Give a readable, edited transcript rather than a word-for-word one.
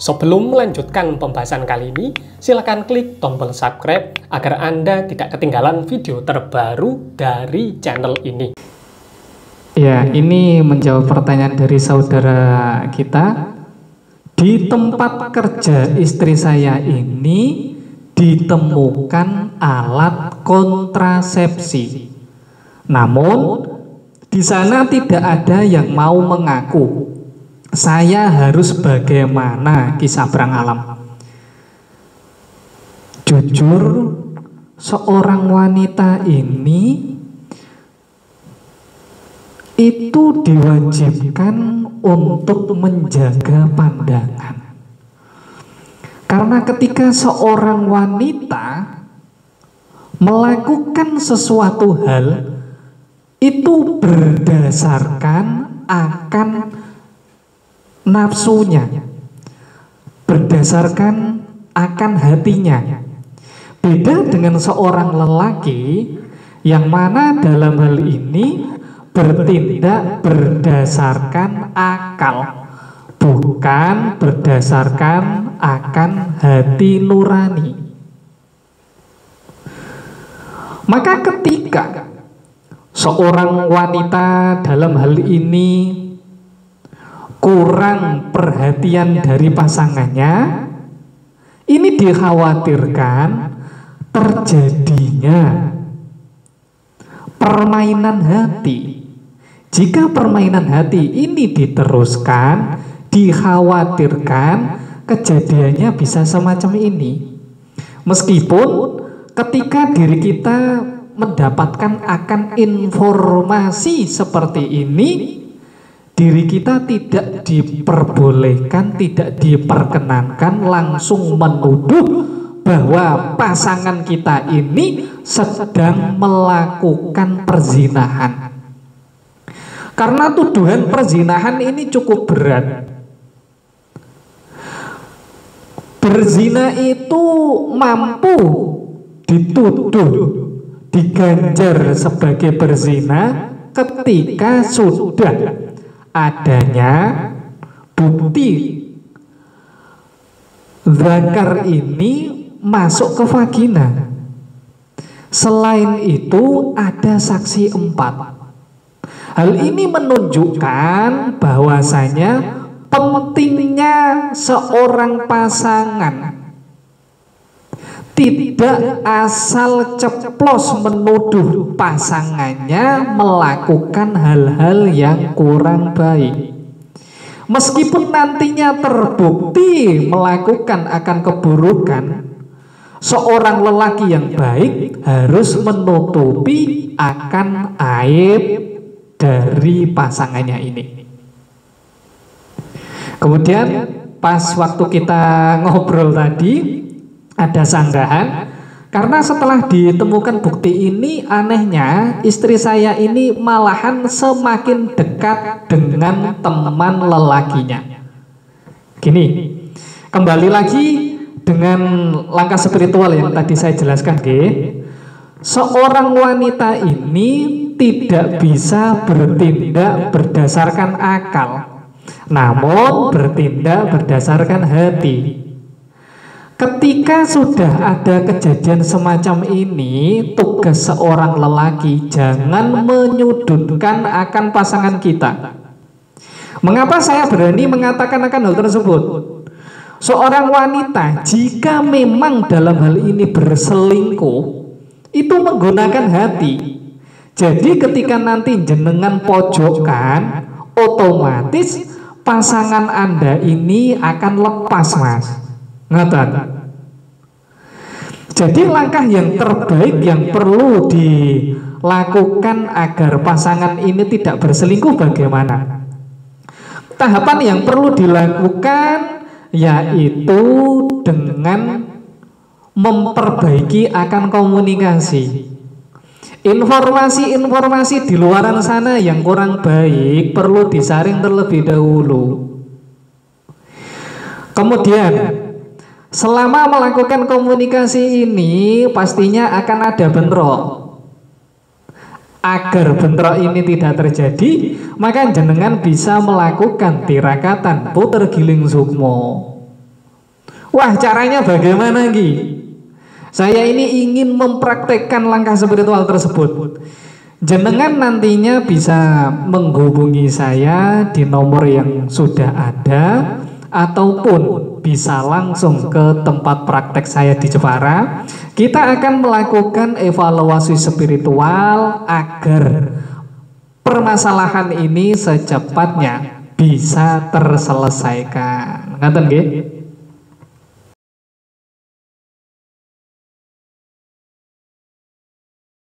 Sebelum melanjutkan pembahasan kali ini, silakan klik tombol subscribe agar Anda tidak ketinggalan video terbaru dari channel ini. Ya, ini menjawab pertanyaan dari saudara kita. Di tempat kerja istri saya ini ditemukan alat kontrasepsi. Namun, di sana tidak ada yang mau mengaku. Saya harus bagaimana, kisah berang alam? Jujur, seorang wanita ini itu diwajibkan untuk menjaga pandangan. Karena ketika seorang wanita melakukan sesuatu hal, itu berdasarkan akan nafsunya, berdasarkan akan hatinya. Beda dengan seorang lelaki yang mana dalam hal ini bertindak berdasarkan akal, bukan berdasarkan akan hati nurani. Maka ketika seorang wanita dalam hal ini kurang perhatian dari pasangannya, ini dikhawatirkan terjadinya permainan hati. Jika permainan hati ini diteruskan, dikhawatirkan kejadiannya bisa semacam ini. Meskipun ketika diri kita mendapatkan akan informasi seperti ini, diri kita tidak diperbolehkan, tidak diperkenankan langsung menuduh bahwa pasangan kita ini sedang melakukan perzinahan. Karena tuduhan perzinahan ini cukup berat. Berzina itu mampu dituduh, diganjar sebagai berzina ketika sudah adanya bukti zakar ini masuk ke vagina. Selain itu ada saksi 4. Hal ini menunjukkan bahwasanya pentingnya seorang pasangan tidak asal ceplos menuduh pasangannya melakukan hal-hal yang kurang baik. Meskipun nantinya terbukti melakukan akan keburukan, seorang lelaki yang baik harus menutupi akan aib dari pasangannya ini. Kemudian pas waktu kita ngobrol tadi ada sanggahan, karena setelah ditemukan bukti ini, anehnya istri saya ini malahan semakin dekat dengan teman lelakinya. Gini, kembali lagi dengan langkah spiritual yang tadi saya jelaskan, seorang wanita ini tidak bisa bertindak berdasarkan akal, namun bertindak berdasarkan hati. Ketika sudah ada kejadian semacam ini, tugas seorang lelaki jangan menyudutkan akan pasangan kita. Mengapa saya berani mengatakan akan hal tersebut? Seorang wanita jika memang dalam hal ini berselingkuh, itu menggunakan hati. Jadi ketika nanti jenengan pojokan, otomatis pasangan Anda ini akan lepas, Mas. Ngatan. Jadi langkah yang terbaik yang perlu dilakukan agar pasangan ini tidak berselingkuh bagaimana? Tahapan yang perlu dilakukan yaitu dengan memperbaiki akan komunikasi. Informasi-informasi di luaran sana yang kurang baik perlu disaring terlebih dahulu. Kemudian selama melakukan komunikasi ini pastinya akan ada bentrok. Agar bentrok ini tidak terjadi, maka jenengan bisa melakukan tirakatan puter giling sukmo. Wah, caranya bagaimana Ki? Saya ini ingin mempraktekkan langkah spiritual tersebut. Jenengan nantinya bisa menghubungi saya di nomor yang sudah ada, ataupun bisa langsung ke tempat praktek saya di Jepara. Kita akan melakukan evaluasi spiritual agar permasalahan ini secepatnya bisa terselesaikan. Ngaten nggih?